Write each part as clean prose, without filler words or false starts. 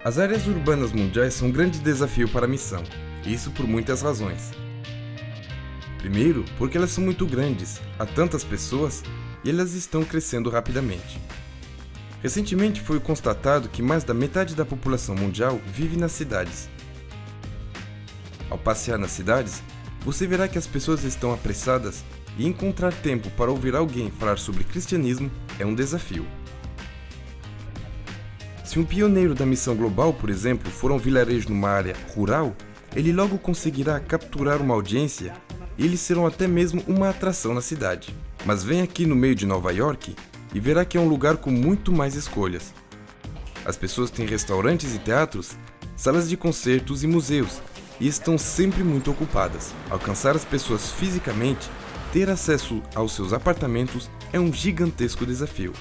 As áreas urbanas mundiais são um grande desafio para a missão, e isso por muitas razões. Primeiro, porque elas são muito grandes, há tantas pessoas e elas estão crescendo rapidamente. Recentemente foi constatado que mais da metade da população mundial vive nas cidades. Ao passear nas cidades, você verá que as pessoas estão apressadas e encontrar tempo para ouvir alguém falar sobre cristianismo é um desafio. Se um pioneiro da missão global, por exemplo, for a um vilarejo numa área rural, ele logo conseguirá capturar uma audiência e eles serão até mesmo uma atração na cidade. Mas vem aqui no meio de Nova York e verá que é um lugar com muito mais escolhas. As pessoas têm restaurantes e teatros, salas de concertos e museus, e estão sempre muito ocupadas. Alcançar as pessoas fisicamente, ter acesso aos seus apartamentos é um gigantesco desafio.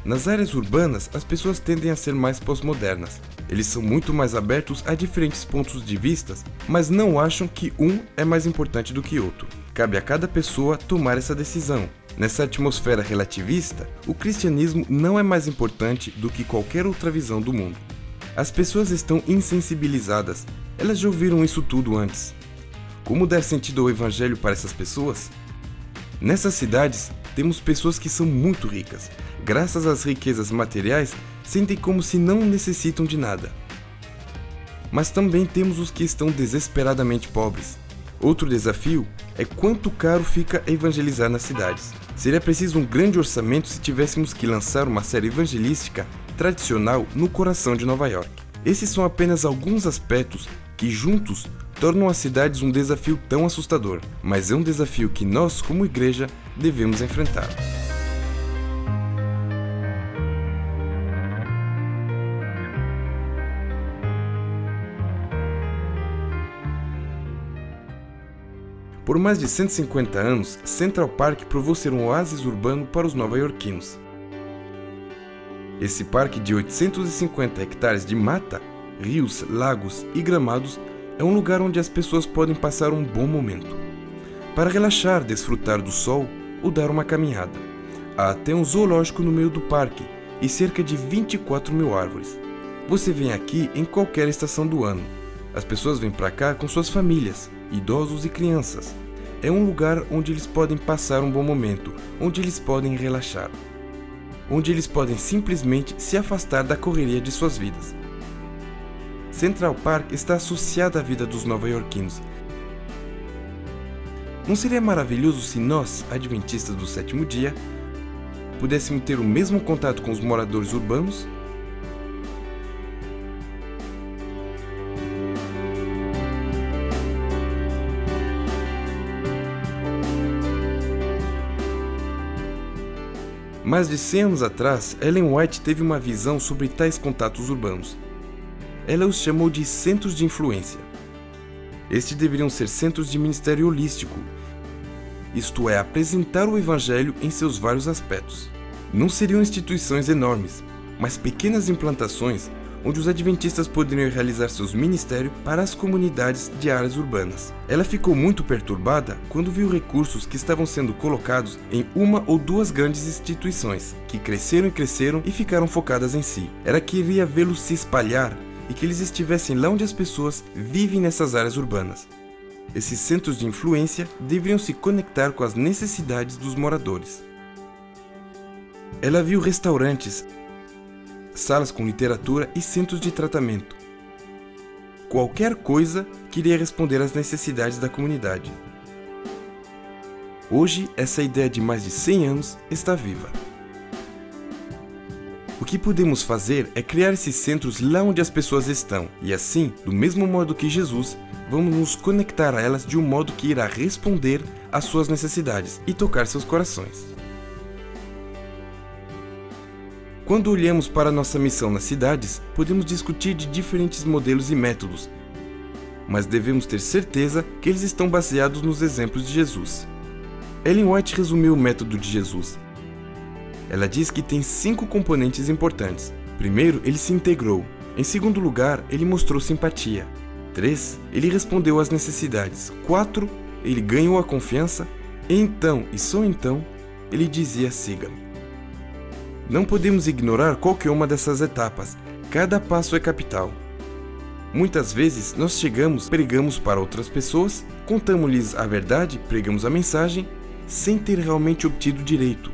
Nas áreas urbanas, as pessoas tendem a ser mais pós-modernas. Eles são muito mais abertos a diferentes pontos de vista, mas não acham que um é mais importante do que outro. Cabe a cada pessoa tomar essa decisão. Nessa atmosfera relativista, o cristianismo não é mais importante do que qualquer outra visão do mundo. As pessoas estão insensibilizadas, elas já ouviram isso tudo antes. Como dar sentido ao evangelho para essas pessoas? Nessas cidades, temos pessoas que são muito ricas. Graças às riquezas materiais, sentem como se não necessitam de nada. Mas também temos os que estão desesperadamente pobres. Outro desafio é quanto caro fica evangelizar nas cidades. Seria preciso um grande orçamento se tivéssemos que lançar uma série evangelística tradicional no coração de Nova York. Esses são apenas alguns aspectos que juntos tornam as cidades um desafio tão assustador, mas é um desafio que nós, como igreja, devemos enfrentar. Por mais de 150 anos, Central Park provou ser um oásis urbano para os nova-iorquinos. Esse parque de 850 hectares de mata, rios, lagos e gramados é um lugar onde as pessoas podem passar um bom momento. Para relaxar, desfrutar do sol ou dar uma caminhada. Há até um zoológico no meio do parque e cerca de 24 mil árvores. Você vem aqui em qualquer estação do ano. As pessoas vêm para cá com suas famílias, idosos e crianças. É um lugar onde eles podem passar um bom momento, onde eles podem relaxar, onde eles podem simplesmente se afastar da correria de suas vidas. Central Park está associada à vida dos nova-iorquinos. Não seria maravilhoso se nós, adventistas do sétimo dia, pudéssemos ter o mesmo contato com os moradores urbanos? Mais de 100 anos atrás, Ellen White teve uma visão sobre tais contatos urbanos. Ela os chamou de centros de influência. Estes deveriam ser centros de ministério holístico, isto é, apresentar o Evangelho em seus vários aspectos. Não seriam instituições enormes, mas pequenas implantações onde os adventistas poderiam realizar seus ministérios para as comunidades de áreas urbanas. Ela ficou muito perturbada quando viu recursos que estavam sendo colocados em uma ou duas grandes instituições, que cresceram e ficaram focadas em si. Ela queria vê-los se espalhar e que eles estivessem lá onde as pessoas vivem nessas áreas urbanas. Esses centros de influência deveriam se conectar com as necessidades dos moradores. Ela viu restaurantes, salas com literatura e centros de tratamento. Qualquer coisa que iria responder às necessidades da comunidade. Hoje, essa ideia de mais de 100 anos está viva. O que podemos fazer é criar esses centros lá onde as pessoas estão, e assim, do mesmo modo que Jesus, vamos nos conectar a elas de um modo que irá responder às suas necessidades e tocar seus corações. Quando olhamos para nossa missão nas cidades, podemos discutir de diferentes modelos e métodos, mas devemos ter certeza que eles estão baseados nos exemplos de Jesus. Ellen White resumiu o método de Jesus. Ela diz que tem 5 componentes importantes. Primeiro, ele se integrou. Em segundo lugar, ele mostrou simpatia. 3, ele respondeu às necessidades. 4, ele ganhou a confiança. E então, e só então, ele dizia: siga-me. Não podemos ignorar qualquer uma dessas etapas. Cada passo é capital. Muitas vezes nós chegamos, pregamos para outras pessoas, contamos-lhes a verdade, pregamos a mensagem, sem ter realmente obtido direito.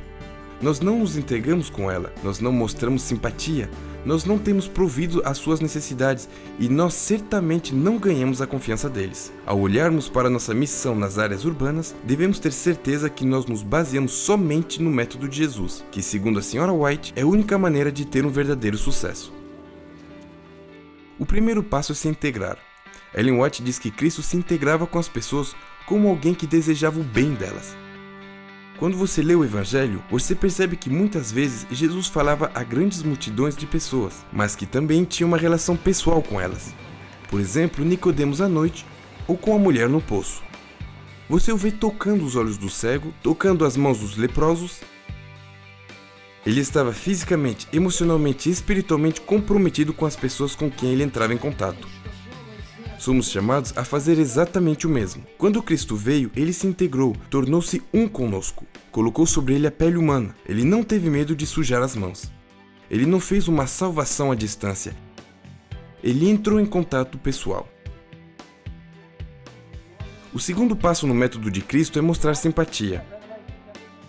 Nós não nos entregamos com ela, nós não mostramos simpatia, nós não temos provido às suas necessidades e nós certamente não ganhamos a confiança deles. Ao olharmos para nossa missão nas áreas urbanas, devemos ter certeza que nós nos baseamos somente no método de Jesus, que, segundo a Sra. White, é a única maneira de ter um verdadeiro sucesso. O primeiro passo é se integrar. Ellen White diz que Cristo se integrava com as pessoas como alguém que desejava o bem delas. Quando você lê o Evangelho, você percebe que muitas vezes Jesus falava a grandes multidões de pessoas, mas que também tinha uma relação pessoal com elas. Por exemplo, Nicodemos à noite ou com a mulher no poço. Você o vê tocando os olhos do cego, tocando as mãos dos leprosos. Ele estava fisicamente, emocionalmente e espiritualmente comprometido com as pessoas com quem ele entrava em contato. Somos chamados a fazer exatamente o mesmo. Quando Cristo veio, ele se integrou, tornou-se um conosco. Colocou sobre ele a pele humana. Ele não teve medo de sujar as mãos. Ele não fez uma salvação à distância. Ele entrou em contato pessoal. O segundo passo no método de Cristo é mostrar simpatia.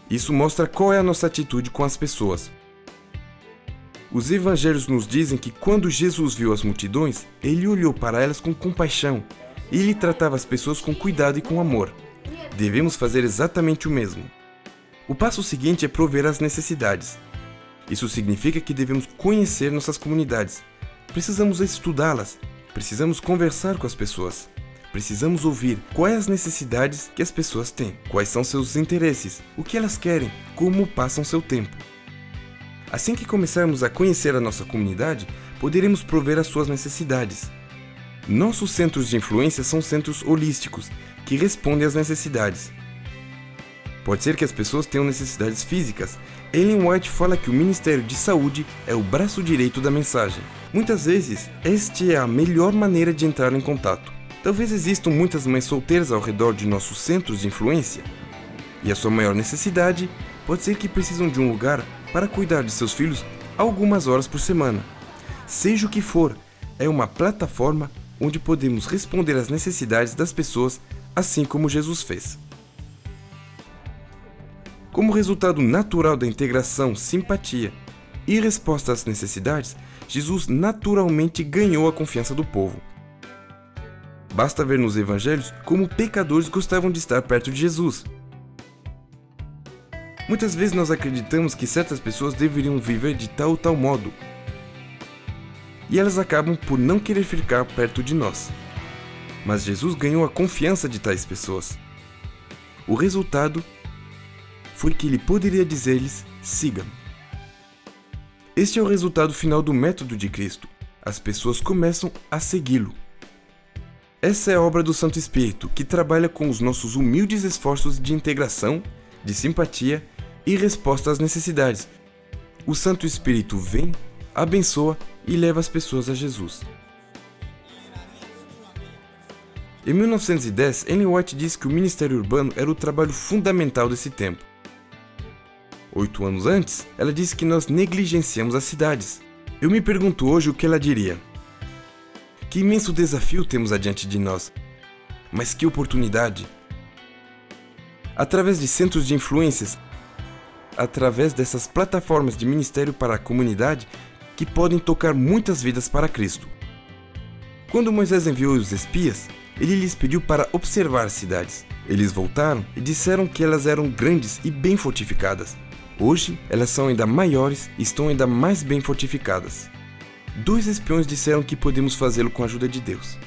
Isso mostra qual é a nossa atitude com as pessoas. Os evangelhos nos dizem que quando Jesus viu as multidões, ele olhou para elas com compaixão e ele tratava as pessoas com cuidado e com amor. Devemos fazer exatamente o mesmo. O passo seguinte é prover as necessidades. Isso significa que devemos conhecer nossas comunidades. Precisamos estudá-las, precisamos conversar com as pessoas. Precisamos ouvir quais as necessidades que as pessoas têm, quais são seus interesses, o que elas querem, como passam seu tempo. Assim que começarmos a conhecer a nossa comunidade, poderemos prover as suas necessidades. Nossos centros de influência são centros holísticos, que respondem às necessidades. Pode ser que as pessoas tenham necessidades físicas. Ellen White fala que o Ministério de Saúde é o braço direito da mensagem. Muitas vezes, esta é a melhor maneira de entrar em contato. Talvez existam muitas mães solteiras ao redor de nossos centros de influência. E a sua maior necessidade pode ser que precisam de um lugar para cuidar de seus filhos algumas horas por semana. Seja o que for, é uma plataforma onde podemos responder às necessidades das pessoas, assim como Jesus fez. Como resultado natural da integração, simpatia e resposta às necessidades, Jesus naturalmente ganhou a confiança do povo. Basta ver nos evangelhos como pecadores gostavam de estar perto de Jesus. Muitas vezes nós acreditamos que certas pessoas deveriam viver de tal ou tal modo. E elas acabam por não querer ficar perto de nós. Mas Jesus ganhou a confiança de tais pessoas. O resultado foi que ele poderia dizer-lhes: siga-me. Este é o resultado final do método de Cristo. As pessoas começam a segui-lo. Essa é a obra do Santo Espírito, que trabalha com os nossos humildes esforços de integração, de simpatia e resposta às necessidades. O Santo Espírito vem, abençoa e leva as pessoas a Jesus. Em 1910, Ellen White disse que o ministério urbano era o trabalho fundamental desse tempo. 8 anos antes, ela disse que nós negligenciamos as cidades. Eu me pergunto hoje o que ela diria. Que imenso desafio temos adiante de nós, mas que oportunidade! Através de centros de influências, através dessas plataformas de ministério para a comunidade que podem tocar muitas vidas para Cristo. Quando Moisés enviou os espias, ele lhes pediu para observar as cidades. Eles voltaram e disseram que elas eram grandes e bem fortificadas. Hoje, elas são ainda maiores e estão ainda mais bem fortificadas. 2 espiões disseram que podemos fazê-lo com a ajuda de Deus.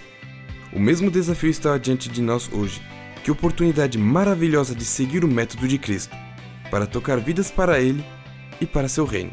O mesmo desafio está diante de nós hoje. Que oportunidade maravilhosa de seguir o método de Cristo, para tocar vidas para Ele e para seu reino.